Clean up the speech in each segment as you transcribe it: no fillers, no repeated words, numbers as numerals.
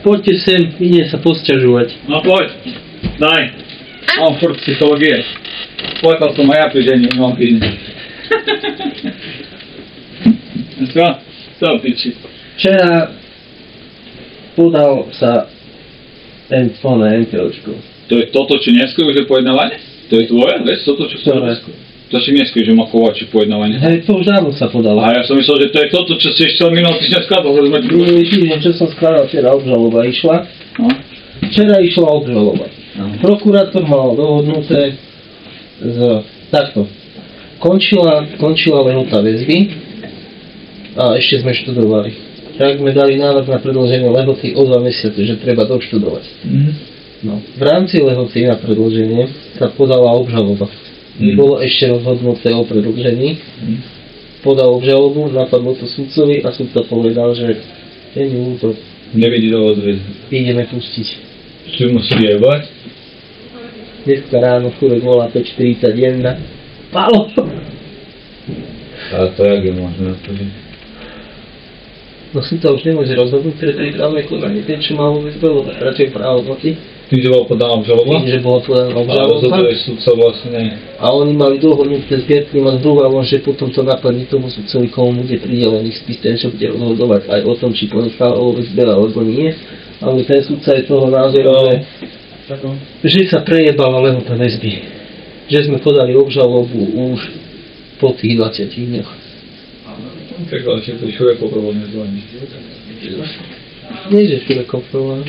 Poďte sem, ide sa posťažovať. No poď, daj. Mám furt psychologie. Plakal som aj ja pri ženi, mám týždeň. Co piči? Včera podal sa MPOčko. To je toto, čo neskôr už je pojednávanie? To je tvoje, vieš, toto, čo sa neskôr? To si neskôr, že má kovači pojednávanie. Hej, to už dávno sa podalo. A ja som myslel, že to je toto, čo si ešte minulý týždeň skladal. Minulý týždeň, čo som skladal, včera obžaloba išla. No. Včera išla obžaloba. No. Prokurátor mal dohodnuté takto. Končila lehota väzby a ešte sme študovali. Tak sme dali návrh na predĺženie lehoty o 2 mesiace, že treba doštudovať. No. V rámci lehoty na predĺženie sa podala obžaloba. Bolo ešte rozhodnuté o predĺžení. Podal obžalobu, napadlo to sudcovi a sudca povedal, že je mi ľúto. Nevidí dovod väzby. Ideme pustiť. Čo musí jebať? Dneska ráno chudek volá 5:41. Palo! A to jak je možné? No sudca už nemôže rozhodnúť, pretože je právne konanie. Ten, čo má vôbec bolo, radšej právomoci. Tým, že bola podaná obžaloba? Tým, že bola podaná Ale obžaloba. rozhoduje sudca vlastne. A oni mali dohodnuté s Gertným a s Druhom, že potom to napadne tomu sudcovi, komu bude pridelený spis, ten, čo bude rozhodovať aj o tom, či ponechal OSB alebo nie. Ale ten sudca je toho názoru, že sa prejebala lehota väzby. Že sme podali obžalobu už po tých 20 dňoch. Tak ale či to Šurekov problém nezvoní. Nie, že Šurekov problém.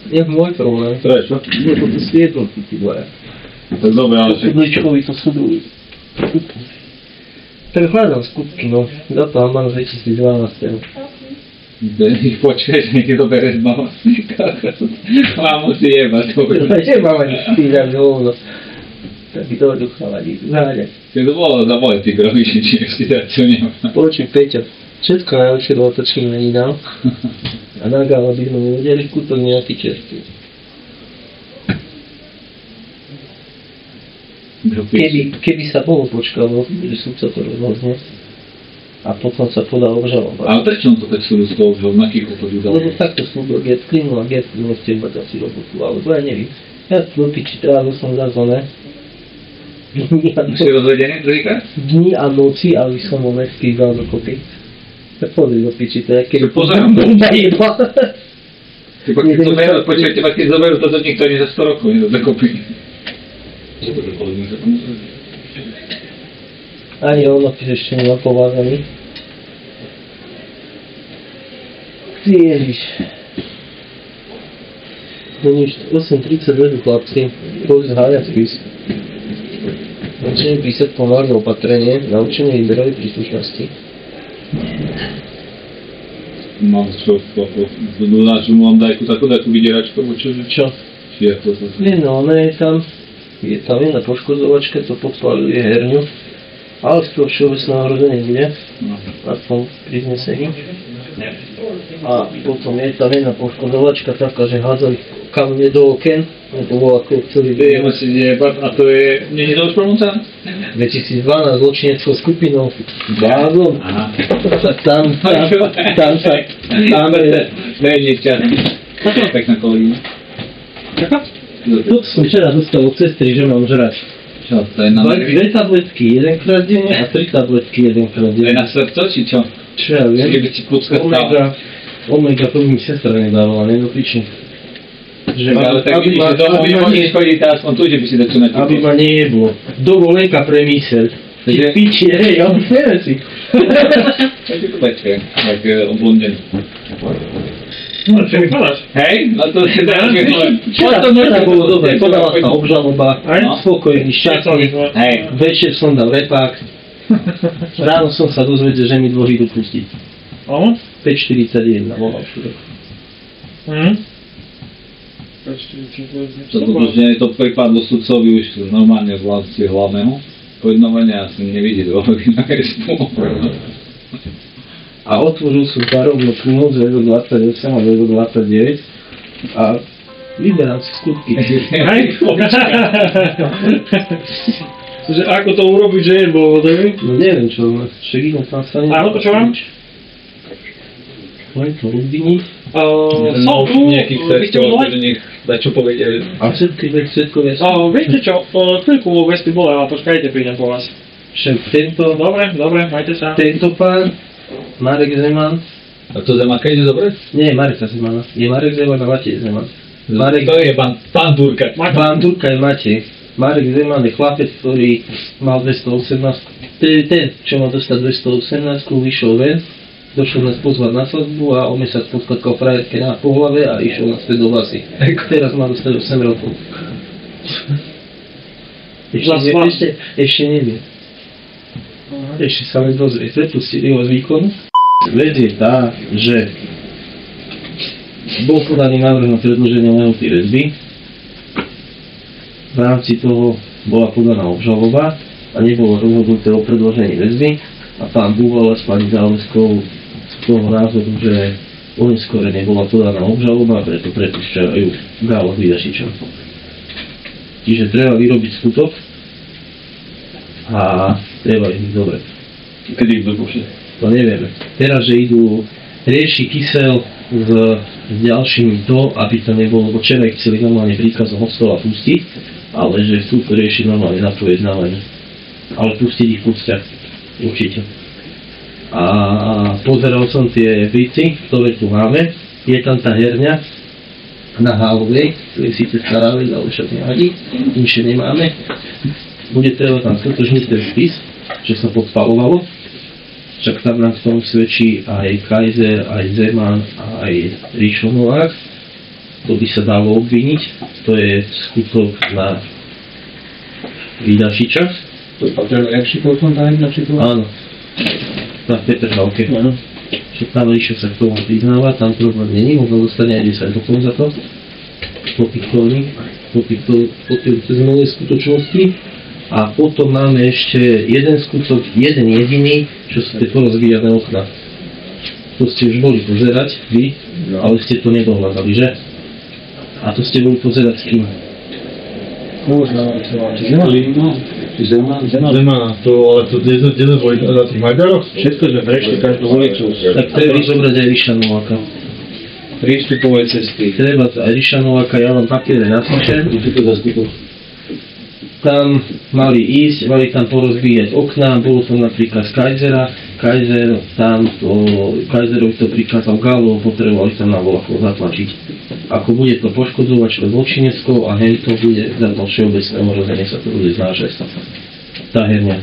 Je môj problém. Prečo? Lebo to sú jednotky, tí dvaja. Tak dobre, ale že... Kudličkovi to sú druhý. Tak hľadám skutky, no. Za to mám 2012. Počkaj, že ti to bere z mama. Mámu si jeba, to bude. Nemám ani spíľať hovno. Tak by to ducha vadí. Záďať. Keď to bolo za moje ty grovíši, či ešte tak čo nemá. Počuj, Peťo. Všetko najlepšie do otočíme inám. A na gála by sme nevedeli kútok nejaký čerstvý. Keby sa bolo počkalo, že sudca to rozhodne a potom sa podá obžaloba. Ale prečo on to tak súdu z toho, že na kýko podúdal? Lebo takto súdol Gertlinu a Gertlin nechce mať asi robotu, alebo ja neviem. Ja do piči trávil som za zóne. Si rozvedený druhýkrát? Dni a noci, aby som ho nespíval do kopy. Tak pozri do piči, to je keby... Pozerám. Bomba jeba. Teba keď zoberú to do nikto ani za 100 rokov, nie dokopy. Ani ono ešte nemá povázaný. Ty ježiš. No nič, 8:30 chlapci, boli zháňať spis. Naučenie písať pomalé opatrenie, naučenie výberovej príslušnosti. Mám čo, dodáču mu vám dajku takú vydieračkovú, čože? Čo? Či je to sa... Nie, no, ona je tam jedna poškodzovačka, to podpaluje herňu, ale z toho všeobecného hrozenia bude, aspoň pri znesení. A potom je tam jedna poškodzovačka taká, že hádzali kamene do oken, to bolo ako celý Ty musí jebať, a to je... Nie je to už promúca? 2012 zločineckou skupinou Bázom. Tam je... Nejde ťa. Taká pekná kolína. Čaká? Toto som včera dostal od sestry, že mám žrať. Čo, to je na... 2 tabletky, 1-krát denne a 3 tabletky 1-krát To je denne. na srdco, či čo? Čo ja viem? Čiže by ti plucka stala. Omega, to mi sestra nedávala, nedopične. Že Ale tak vidíš, že domov nemôžeš chodiť, aspoň tu, že by si to čo na aby ma nejeblo. Dovolenka pre myseľ. Ty piči, hej, ale neviem si. Počkaj, tak oblúden. No, čo mi podáš? Hej, no to si dá. Včera bolo dobre, podala sa obžaloba, spokojný, šťastný. Hej. Večer som dal repák. Ráno som sa dozvedel, že mi dôži dopustiť. O? 5:41 volal Šurek. Že to pripadlo sudcovi už normálne v hlavci hlavného pojednovania, asi nevidí dôvody na respu. A otvoril som parovnú knihu z 28 a 29 a vyberám si skutky. Hej? Že ako to urobiť, že je dôvodový? No neviem čo, však idem tam sa Áno, počúvam? Len to obviniť. Som tu, nejakých vy ste svetkov, boli? že nech daj čo povedia. A svetkovia sú? Viete čo, chvíľku vo Vespy bole, ale počkajte, prídem po vás. Však Dobre, majte sa. tento pán, Marek Zeman, A to Zemaka ide dobre? nie, Mareka Zemana, je Marek Zeman a Matej Zeman. Marek, To je pán Turka. pán Turka je Matej. Marek Zeman je chlapec, ktorý mal 218, ten, čo mal dostať 218, vyšiel ven, došiel nás pozvať na svadbu a o mesiac podkladkal frajerke na po hlave a išiel naspäť do vlasy. Teraz má dostať 8 rokov. Ešte nevie. Ešte sa len dozrie. Prepustili ho z výkonu. Vec je tá, že bol podaný návrh na predĺženie lehoty väzby. V rámci toho bola podaná obžaloba a nebolo rozhodnuté o predĺžení väzby a pán Búvala s pani Záleskou z toho názoru, že oneskorene bola podaná obžaloba a preto prepúšťajú Gála Vidašiča. Čiže treba vyrobiť skutok a treba ich dobre. Kedy ich dopúšťa? To nevieme. Teraz, že idú rieši kysel s ďalšími to, aby to nebolo, lebo včera ich chceli normálne príkazom od stola pustiť, ale že chcú to riešiť normálne na pojednávanie. Ale pustiť ich pustia. Určite. A pozeral som tie veci, ktoré tu máme. Je tam tá herňa na Hálovej, to je síce stará vec, ale však nevadí. Inšie nemáme. Bude treba tam stotožniť ten spis, že sa podpalovalo. Však tam nám v tom svedčí aj Kaiser, aj Zeman, aj Ríšo Novák. To by sa dalo obviniť. To je skutok na Vidašiča. To je Patrel Jakši potom tá jedna či to? Áno. Na Petržalke. Však tam Ríšo sa k tomu priznáva, tam problém není, možno dostane aj 10 rokov za to. Po týchto zmennej skutočnosti. A potom máme ešte jeden skutok, jeden jediný, čo sú tie porozbíjane okna. To ste už boli pozerať, vy, ale ste to nedohľadali, že? A to ste boli pozerať s kým? Zemana, to, ale to kde boli na tých Maďaroch? Všetko sme prešli každú ulicu. Tak treba zobrať aj Ríša Nováka. Prístupové cesty. Treba aj Ríša Nováka, ja vám papiere napíšem. Tam mali ísť, mali tam porozbíjať okná, bolo to napríklad z Kaisera, Kaiser tam to, Kaiserovi to prikázal Gálo, potrebovali tam na volachu zatlačiť. Ako bude to poškodzovať čo zločineckou a hej to bude za to všeobecné ohrozenie sa to bude znášať. Tá herňa.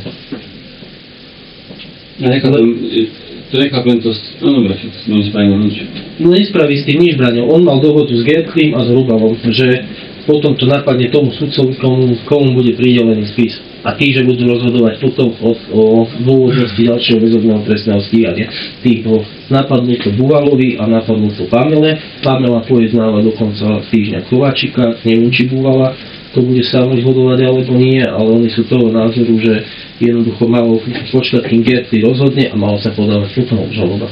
To nechápem to, no dobre, to sme nespravili nič. No nespraví s tým nič, Braňo, on mal dohodu s Gertlím a s Hrubalom, že potom to napadne tomu sudcovi, komu bude pridelený spis. A tí, že budú rozhodovať potom o dôvodnosti ďalšieho väzobného trestného stíhania. Tých napadnú to Búvalovi a napadnú to Pamele. Pamela pojednáva do konca týždňa Kováčika, neviem či Búvala to bude sa rozhodovať alebo nie, ale oni sú toho názoru, že jednoducho malo počkať, kým Gertli rozhodne a malo sa podávať potom obžaloba.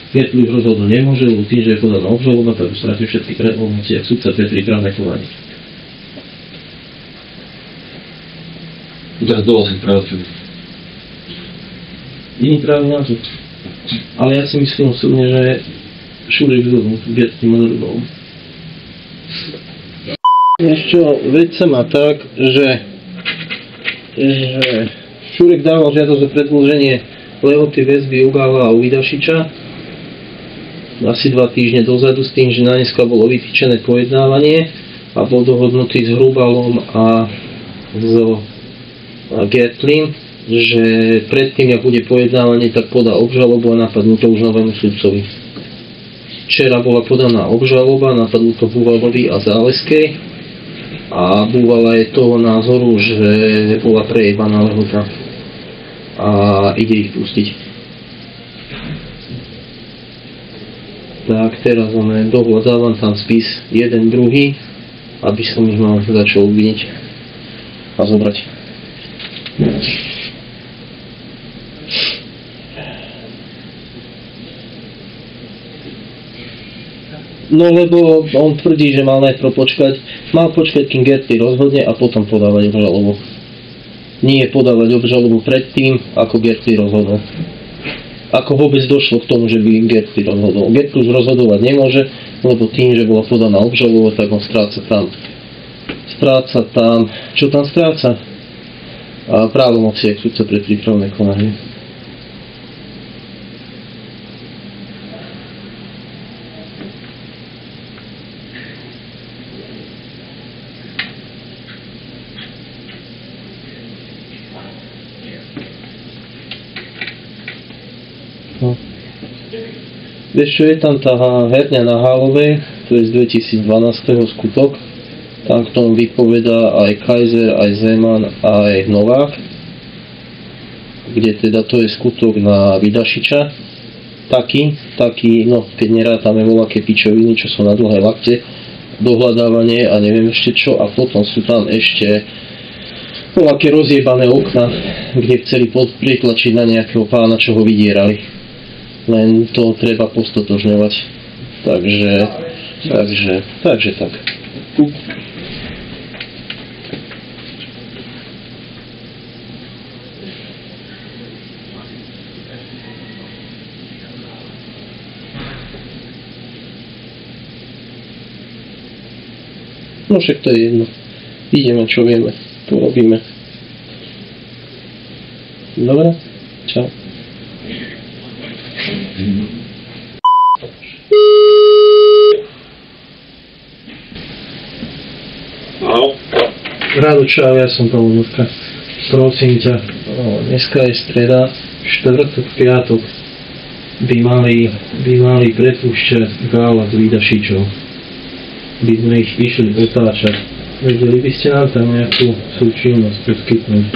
Gertli už rozhodnúť nemôže, lebo tým, že je podaná obžaloba, tak už stratí všetky právomoci, ak sudca Petri právne konanie. Teraz dovolím práve. Iný právny názor. Ale ja si myslím osobne, že Šurek zhodnú Gertli Modrubov. Ešte vec sa má tak, že Šurek dával žiadosť o predĺženie lehoty väzby u Gála a u Vidašiča asi 2 týždne dozadu s tým, že na dneska bolo vytýčené pojednávanie a bol dohodnutý s Hrubalom a s Gertlím, že predtým, ak bude pojednávanie, tak podá obžalobu a napadnú to už novému sudcovi. Včera bola podaná obžaloba, napadnú to Búvalovi a Záleskej a Búvala je toho názoru, že bola prejebaná lehota a ide ich pustiť. Tak teraz dohľadávam tam spis jeden, druhý, aby som ich mal začal obviniť a zobrať. No lebo on tvrdí, že mal najprv počkať, kým Gertli rozhodne a potom podávať obžalobu. Nie podávať obžalobu predtým, ako Gertli rozhodol. ako vôbec došlo k tomu, že by Gertli rozhodol. Gertlus rozhodovať nemôže, lebo tým, že bola podaná obžaloba, tak on stráca tam, čo tam stráca? A právomoci, ak súdca pre prípravné konanie. No. Vieš čo, je tam tá herňa na Hálovej, to je z 2012. skutok. Tam k tomu vypovedá aj Kaiser, aj Zeman, aj Novák, kde teda to je skutok na Vidašiča. Taký, no keď nerátame voľaké pičoviny, čo sú na dlhé lakte, dohľadávanie a neviem ešte čo, a potom sú tam ešte voľaké rozjebané okna, kde chceli pritlačiť na nejakého pána, čo ho vydierali. Len to treba postotožňovať. Takže tak. No však to je jedno. Ideme, čo vieme. To robíme. Dobre? Čau. Rádo, čau, ja som Pavel Nutka. Prosím ťa, dneska je streda, štvrtok, piatok. By mali prepúšťať gála z Vidašičov. By sme ich išli otáčať. Vedeli by ste nám tam nejakú súčinnosť poskytnúť.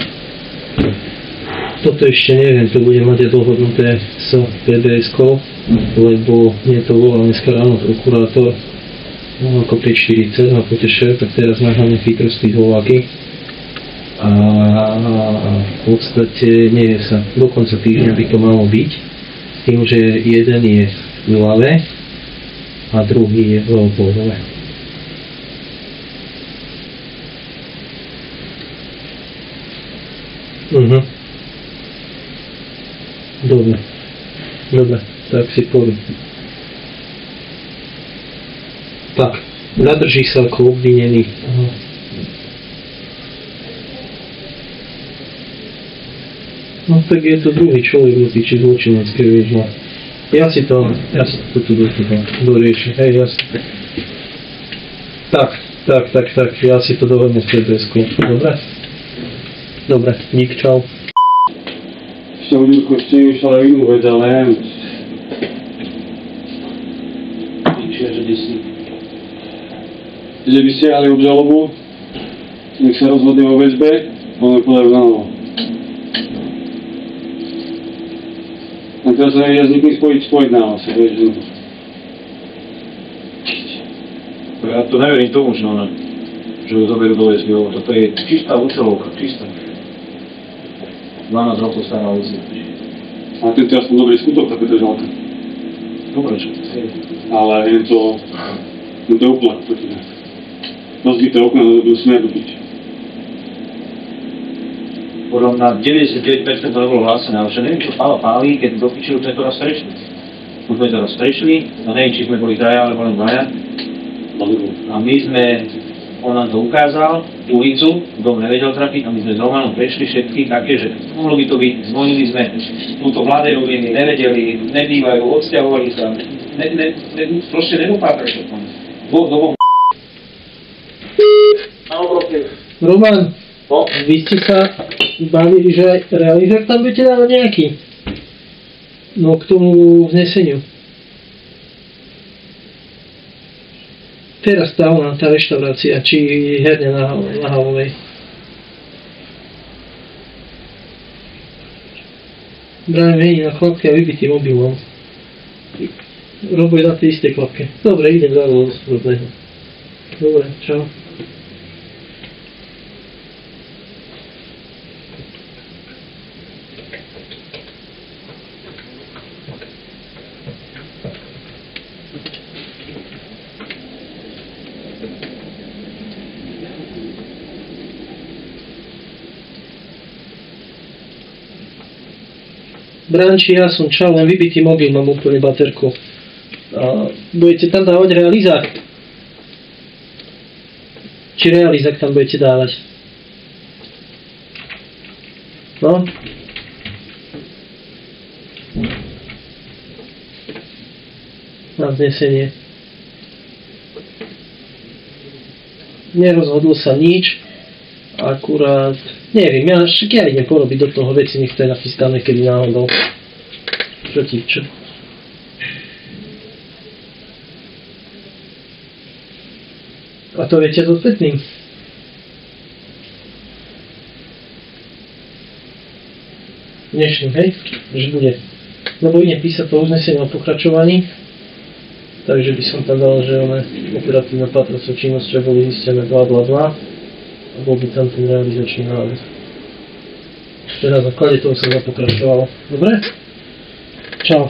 Toto ešte neviem, to bude mať dohodnuté s PBS-kou, lebo mne to volal dneska ráno prokurátor, ako 5.40 na potešel, tak teraz naháňa chytrostí Slováky. A v podstate nevie sa, do konca týždňa by to malo byť, tým, že jeden je v Lave a druhý je v Leopoldove. Dobre, tak si poviem. Tak, zadrží sa ako obvinený. No tak je to druhý človek ľudí, či zločinecké, vieš, no. Ja si to tu dorieši, hej, jasne. Tak, ja si to dohodnem s PBS-kou, Dobre, dík, čau. Ešte ľudíko, ešte už ale inú vec, ale neviem. Že by ste jali obžalobu, nech sa rozhodne o väzbe, ono podajú na novo. A teraz sa nevedia s nikým spojiť na vás, vieš, že... Ja to neverím tomu, že ju zoberú do väzby, lebo toto je čistá účelovka, čistá. 12 rokov stará úzia. A ten teraz som dobrý skutok, tak je to žalka. Dobre, čo? Ale je to úplne proti nás. Rozbité okna do smeru byť. Podľa na 99% to nebolo hlásené, ale že neviem, čo páli, keď do piči už sme to raz prešli. Už sme to raz prešli, no neviem, či sme boli traja, alebo len dvaja. A my sme, on nám to ukázal, ulicu, dom nevedel trafiť, a my sme s Romanom prešli všetky také, že mohlo by to byť, zvonili sme túto mladé rodiny, nevedeli, nebývajú, odsťahovali sa, proste nedopátrali to tam. Roman, vy ste sa bavili, že aj realizér tam budete dávať nejaký? No k tomu vzneseniu. Teraz tá reštaurácia, či herňa na Halovej. Brian mení na chlapke a vybitým mobilom. Robo je na tej istej chlapke. Dobre, idem za do správneho. Dobre, čau. Branči, ja som čau, len vybitý mobil, mám úplne baterku. A budete tam dávať realizák? Či realizák tam budete dávať? No? Na vznesenie. Nerozhodlo sa nič. Akurát, neviem, ja idem porobiť do toho veci, nech to je nachystané, kedy náhodou. Čo? A to viete so spätným? Dnešným, hej? Že bude. Lebo idem písať to uznesenie o pokračovaní. Takže by som tam dal, že operatívna patracou činnosťou boli zistené blablabla. A bol by tam ten realizačný návrh. Teraz na základe toho som zapokračoval. Dobre? Čau.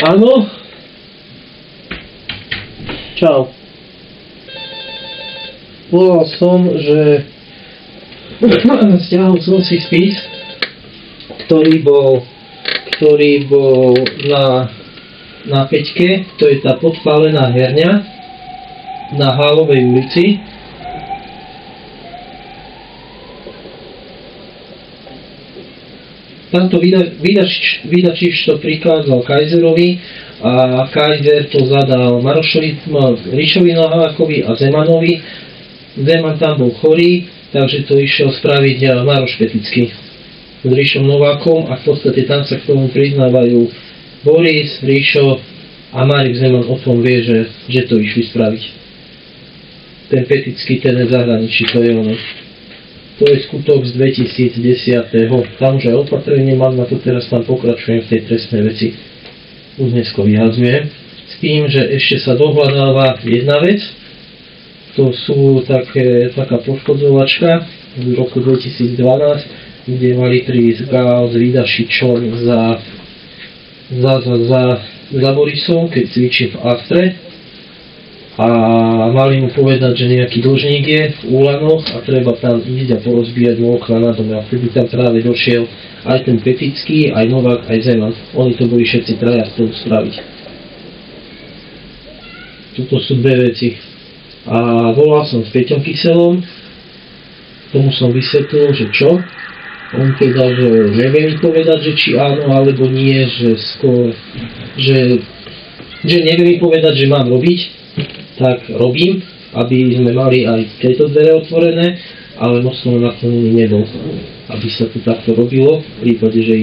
Áno? Čau. Volal som, že stiahol som si spis, ktorý bol na Peťke, to je tá podpálená herňa na Hálovej ulici. Tamto vydačič to prikázal Kaiserovi a Kaiser to zadal Marošovi, Ríšovi Novákovi a Zemanovi. Zeman tam bol chorý, takže to išiel spraviť Maroš Petický s Ríšom Novákom a v podstate tam sa k tomu priznávajú Boris, Ríšo a Marek Zeman o tom vie, že to išli spraviť. Ten Petický, ten je zahraničí, to je ono. To je skutok z 2010. Tam už aj opatrenie mám, na to teraz tam pokračujem v tej trestnej veci. Už dnesko vyhazujem. S tým, že ešte sa dohľadáva jedna vec. To sú taká poškodzovačka v roku 2012, kde mali prísť Gál s Vidašičom za Borisom, keď cvičí v Astre. A mali mu povedať, že nejaký dlžník je v Úlanoch a treba tam ísť a porozbíjať mu okna na dome. A vtedy tam práve došiel aj ten Petický, aj Novák, aj Zeman. Oni to boli všetci traja spolu spraviť. Toto sú dve veci. A volal som s Peťom Kyselom, tomu som vysvetlil, že čo. On povedal, že nevie mi povedať, že či áno alebo nie, že skôr, že nevie mi povedať, že mám robiť. Tak robím, aby sme mali aj tieto dvere otvorené, ale mocno naklonený nebol, aby sa to takto robilo, v prípade, že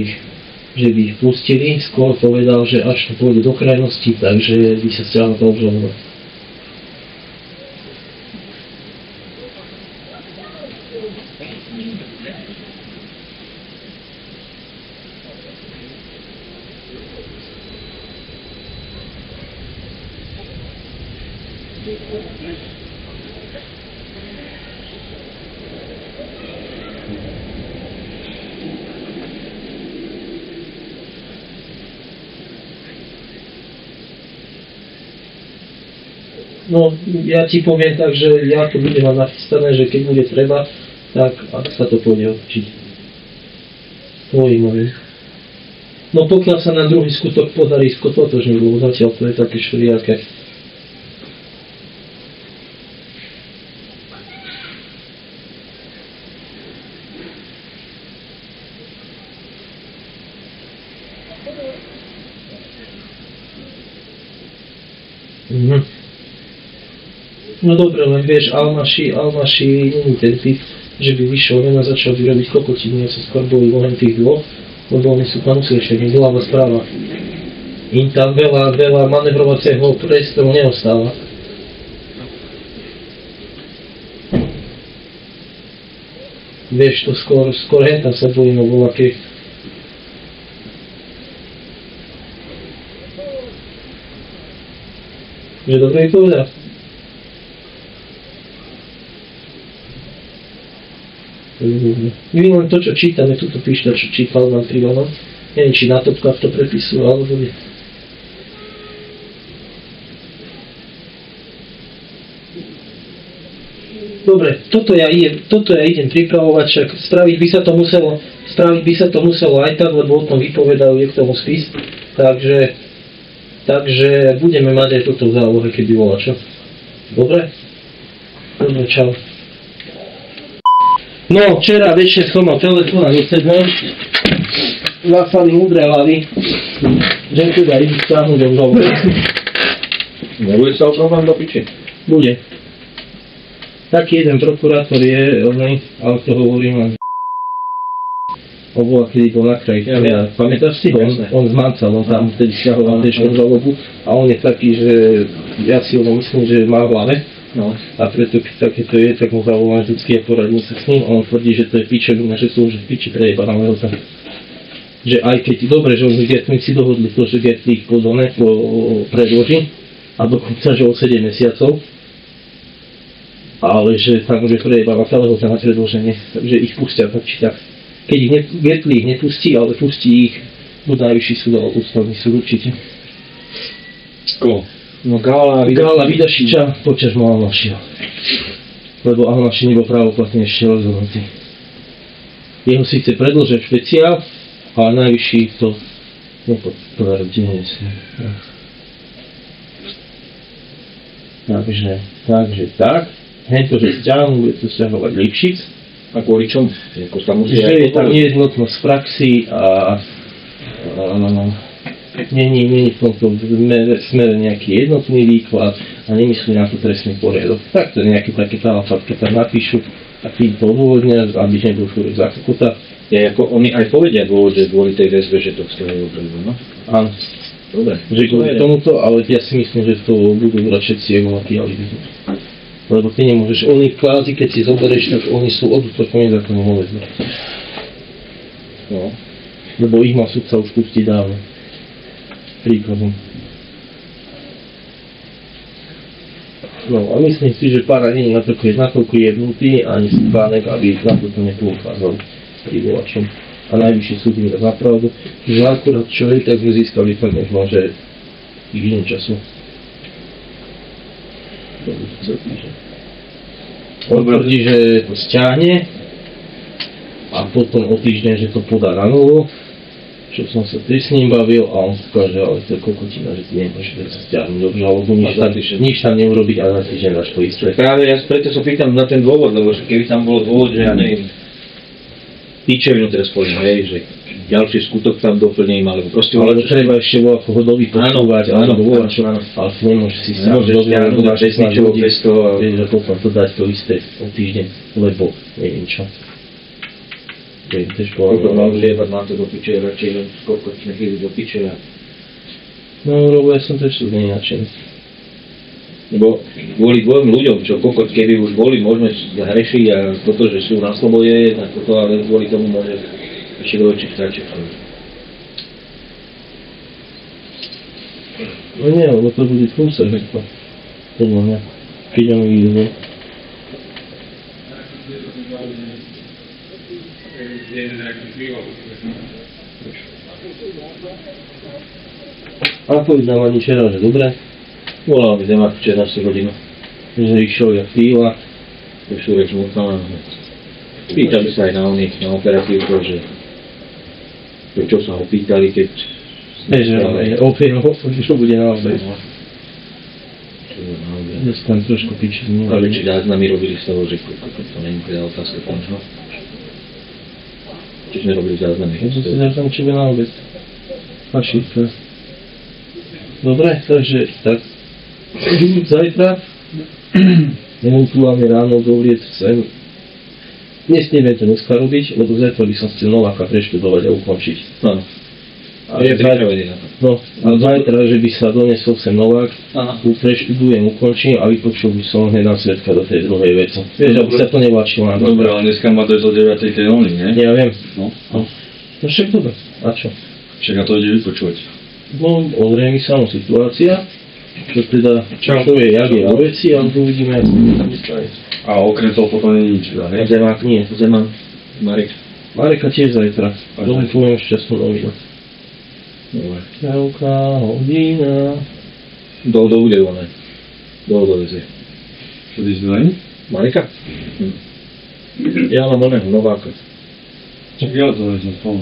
by ich pustili. Skôr povedal, že až to pôjde do krajnosti, takže by sa stiahol to obžalovať. No, ja ti poviem tak, že ja to budem mať nachystané, že keď bude treba, tak sa to pôjde odčiť. Tvojím. No pokiaľ sa na druhý skutok podarí skototožný, lebo zatiaľ to je také švriaké. No dobre, len vieš, Almaši není ten typ, že by vyšiel len a začal by robiť kokotiny, ja sa skôr boli len tých dvoch, lebo oni sú tam usliešení, zľava správa. Im tam veľa manevrovacieho priestoru neostáva. Vieš, to skôr hentam sa bojím o voľakých. Že dobre mi povedal? My len to, čo čítame, tuto píšte, čo čítal nám Trivanon. Neviem, či na topkách to prepisujú, alebo nie. Dobre, toto ja idem pripravovať, však spraviť by sa to muselo aj tak, lebo o tom vypovedal je k tomu spis. Takže budeme mať aj toto v zálohe, keby bola čo. Dobre? Dobre, čau. No, včera večer som mal telefón a nesednem. Zásali múdre hlavy, že teda idú stáhnuť do zlovu. Nebude sa o problém do piči? Bude. Taký jeden prokurátor je, ale to hovorím len on bola, kedy bol na kraji. Ja, pamätáš si ho? On zmancal, on tam vtedy stiahoval dnešnou žalobu a on je taký, že ja si ho myslím, že má v hlave. No. A preto keď takéto je, tak mu zavolám vždycky a poradím sa s ním a on tvrdí, že to je pičelina, že sú už v piči prejebaného sa. Že aj keď, dobre, že my si dohodli to, že Gertl ich predloží a dokonca, že o 7 mesiacov, ale že tam už je prejebáva celého na predloženie, takže ich pustia tak či tak. Keď ich Gertl ich nepustí, ale pustí ich buď najvyšší súd alebo ústavný súd určite. Koho? No Gála Vidašiča počas Alnašiho. Lebo Alnaši nebol právoplatne ešte rozhodnutý. Jeho síce predĺžil špeciál, ale najvyšší to nepotvrdí. Takže tak. Hento, že stiahnu, bude to stiahovať Lipšic. A kvôli čom? Že je tam nejednotnosť v praxi a není v tomto smere nejaký jednotný výklad a nemyslí na to trestný poriadok. Tak to nejaké také talafatky tam napíšu a tým to odôvodnia, aby nebol človek za kokota. Je ako oni aj povedia dôvod, že kvôli tej väzbe, že to vzťahujú preto, no? Áno. Dobre. Že kvôli tomuto, ale ja si myslím, že to budú brať všetci evolatí alibi. Lebo ty nemôžeš, oni kvázi, keď si zoberieš, tak oni sú od útoku nezákonného väzbe. No. Lebo ich má sudca už pustiť dávno. Príkladom. No a myslím si, že pára nie je natoľko jebnutý, ani Spánek, aby na toto nepoukázal privolačom. A najvyšší súd mi dá zapravdu, že akurát čo je, tak sme získali tak možno, že týždeň času. On tvrdí, že to stiahne a potom o týždeň, že to podá na novo, čo som sa tiež s ním bavil a on skáže, ale to je kokotina, že ty nemôžeš sa stiahnuť do žalobu, nič tam neurobiť a na týždeň dáš to isté. Práve ja preto sa pýtam na ten dôvod, lebo keby tam bolo dôvod, že ja neviem, píčevinu teraz poviem, hej, že ďalší skutok tam doplním, alebo proste... Ale to treba ešte vo ako hodový počúvať, alebo volačo, ale ty nemôžeš si sám dovolať na 16 hodín, vieš, že potom to dať to isté o týždeň, lebo neviem čo. Koľko mám lievať, mám to do piče, radšej len koľko nechýli do piče. No, lebo ja som tiež sú nenačený. Lebo kvôli dvojom ľuďom, čo kokot, keby už boli, môžeme hrešiť a toto, že sú na slobode, tak toto, ale kvôli tomu môže ešte do očí vtáček. No nie, lebo to bude prúser, hekto. Podľa mňa. Keď on vyjde. A povedal ani včera, že dobre. Volal by Zemák včera 4 hodinu. Že išiel jak píla. Už sú reč mútala. Pýtali sa aj na oných, na operatívko, že čo sa ho pýtali, keď... Čo bude na obed. Dostan trošku piči. Ale či záznamy robili z toho, že to není teda otázka končná. Či sme robili záznamy. Ja som si záznam, či bude na obed. Fašítka. Dobre, takže tak. Zajtra. Eventuálne ráno dovrieť sem. Nesmieme to dneska robiť, lebo zajtra by som chcel Nováka preštudovať a ukončiť. Áno. A zajtra, že by sa donesol sem Novák, preštudujem, ukončím a vypočul by som hneď na svedka do tej druhej veci. Vieš, aby sa to nevlačilo na to. Dobre, ale dneska má dojsť o 9. tej oni, nie? Ja viem. No však dobre. A čo? Však a to ide vypočúvať. No, odrie mi samú situácia, čo teda, čo je, jak je o veci, ale uvidíme, jak sa to stane. A okrem toho potom nie nič, ne? Zemák nie, Zeman, Marek. Mareka tiež zajtra. Dobre, poviem šťastnú novinu. Dobre. Veľká hodina. Do bude voné. Do vezie. Čo ty si zdaní? Mareka? Ja mám oného Nováka. Čak ja to vezmem spolu.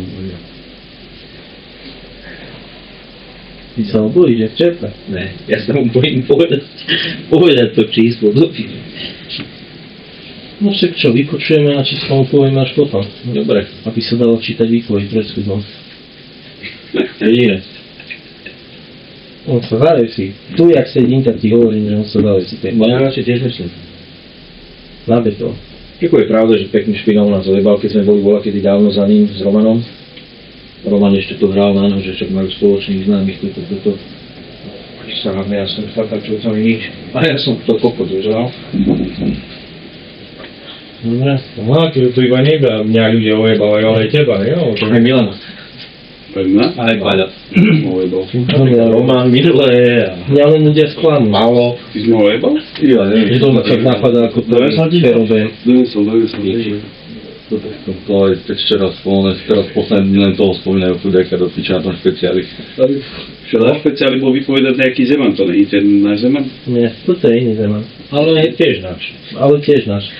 Ty sa ho bojíš, že včerpa? Ne, ja sa mu bojím povedať to číslo. No však čo, vypočujeme a číslo mu povieme až potom. Dobre. Aby sa dalo čítať výpoveď pred súdom. Jediné. On sa zavesí. Tu, jak sedím, tak ti hovorím, že on sa zavesí. No ja radšej tiež myslím. Na beton. Ako je pravda, že pekný špinál nás ojebal, keď sme boli kedy dávno za ním s Romanom. Roman ešte to hral na nož, že však majú spoločných známych, toto. Sáme, ja som fakt, čo to mi nič. A ja som to kokot užal. Dobre. No, akože to iba neba mňa ľudia ojebávajú, ale aj teba, jo? Aj Milana. Mňa? Aj Paľa. Ojebal. Roman, Milé a... Mňa len ľudia sklamú. Malo. Ty si ma ojebal? Ja neviem. Že to ma tak napadá ako to feroben. Donesol. To je teď včera spomínané, teraz posledný len toho spomínajú chudáka do piča na tom špeciáli. Včera špeciáli bol vypovedať nejaký Zeman, to nie je ten náš Zeman? Nie, toto je iný Zeman. Ale tiež náš. Ale tiež náš.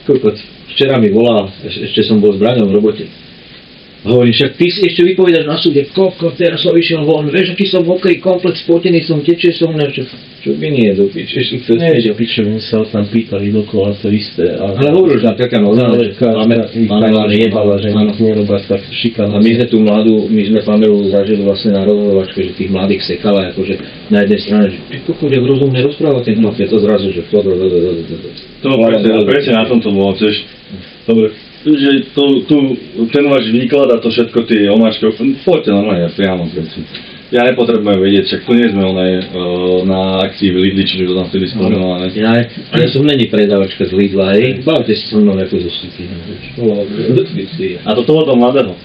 Kokot, včera mi volal, ešte som bol s Braňom v robote. Hovorím, však ty si ešte vypovedaš na súde, kokot, teraz som išiel von, vieš, aký som v hokeji, komplet spotený som, tečie som, nevšak. Čo by nie, do piče, ešte chcel Nie, že späť. piče, my sa ho tam pýtali dokola to isté. Ale hovoril, že taká Pamela jebala, že nic nerobá tak A šikana. my sme tú mladú, my sme Pamelu zažili vlastne na rozhodovačke, že tých mladých sekala, akože na jednej strane, že ty kokot, jak rozumne rozpráva ten chlap, je to zrazu, že to. To presne na tom to bolo, tiež. Dobre, že ten váš výklad a to všetko tie omáčky, poďte normálne, priamo veci. Ja nepotrebujem vedieť, však tu nie sme na akcii v Lidli, čiže to tam vtedy spomínala, ne? Ja som není predávačka z Lidla, hej, bavte si so mnou ako zo Sity. A to toho mladého.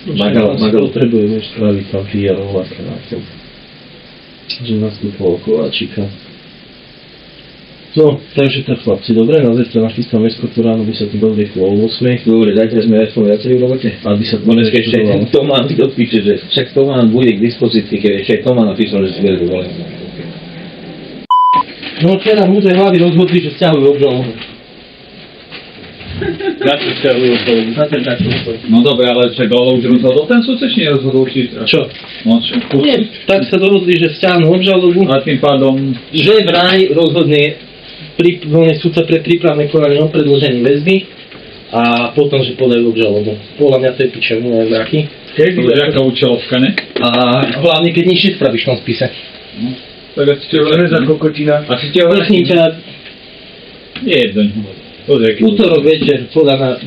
Magalo. Potrebujeme spraviť tam PR-ov a krátko. Že nastupoval Kováčika. No, takže tak chlapci, dobre, na zajtra nachystám eskortu ráno, by sa tu dozvieklo o 8. Dobre, zajtra sme aspoň viacej v robote. Aby sa to Dneska ešte Tomán dopíše, že však Tomán bude k dispozícii, keď ešte aj Tomán napísal, že si bude dovolený. No včera múdre hlavy rozhodli, že sťahujú obžalobu. No dobre, ale čak, ale už rozhodol ten súdce, či nerozhodol, či... Čo? No čo? Nie, tak sa dohodli, že stiahnu obžalobu, A tým pádom... že vraj rozhodne súdca pre prípravné konanie o predĺžení väzby a potom, že podajú obžalobu. Podľa mňa to je pičovina, neviem aký. To je aká účelovka, ne? A hlavne, keď nič nespravíš v tom spise. Tak asi ťa vreza kokotina. Asi ťa Prosím ťa, Nie je doň. útorok večer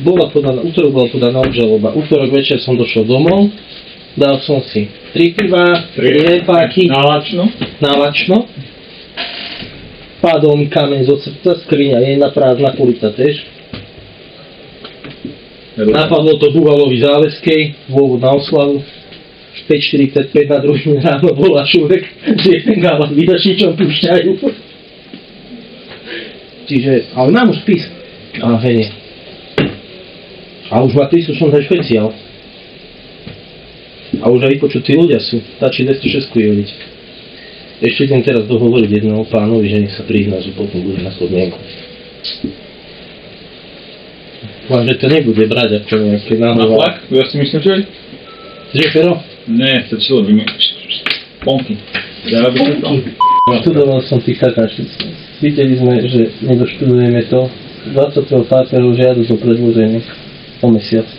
bola podaná obžaloba. Útorok večer som došiel domov, dal som si 3 piva, 3 repáky Na lačno? na lačno. Padol mi kameň zo srdca, skriňa, jedna prázdna kulita tiež. Napadlo to Buvalovi záväzkej, dôvod na oslavu. 5.45 na druhý deň ráno bola Šurek, že ten gáva s vydačničom púšťajú. Čiže, ale mám už spis. A hej. A už má príslušnosť aj špeciál. A už aj vypočutí ľudia sú. Stačí 206 jeliť. Ešte idem teraz dohovoriť jedného pánovi, že nech sa prizná, že potom bude na podmienku. Vám, že to nebude brať ako nejaké Na náhodou. flak? Ja si myslím, že... Že pero? Ne, stačilo by mi... Ponky. Ja by som to... Študoval som tých takáč. Videli sme, že nedoštudujeme to. 25. žiadu do predĺženia o mesiac.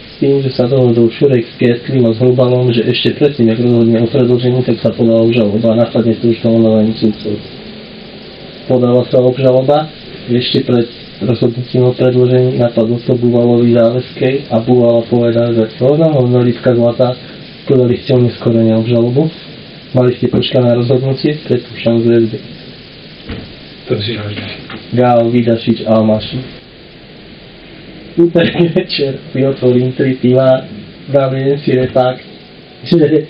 S tým, že sa dohodol Šurek s Kietlím a s Hrubalom, že ešte predtým, jak rozhodne o predĺžení, tak sa podala obžaloba a následne to už nominovaní súdcov. Podala sa obžaloba, ešte pred rozhodnutím o predĺžení napadlo to Buvalovi záväzkej a Buvala povedal, že zoznam Lidská zlatá, podali ste oneskorene obžalobu, mali ste počkať na rozhodnutie, predpúšťam z väzby. To si rád. Gál, Vidašič, Almaši. Útorý večer si otvorím 3 piva, dám jeden si repák, že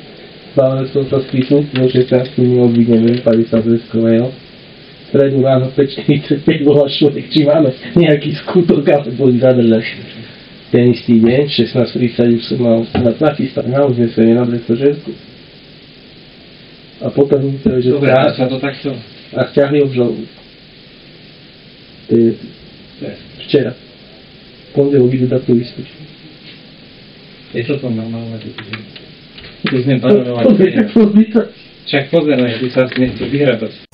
bavil som sa spisu, do 16 obvineme 50 zväzkového. Stredu ráno 5.45 bola Šurek, či máme nejaký skutok, ale boli zadržať. Ten istý deň, 16.30 už som mal nachystať na uznesenie na Brestožensku. A potom mi to, že Dobre, sa to takto. a stiahli obžalobu. To je včera. Pondelok ide dať to vyskočiť. Je to normálne. Tu sme panorovať. Však pozeraj, tu sa nechce vyhrabať.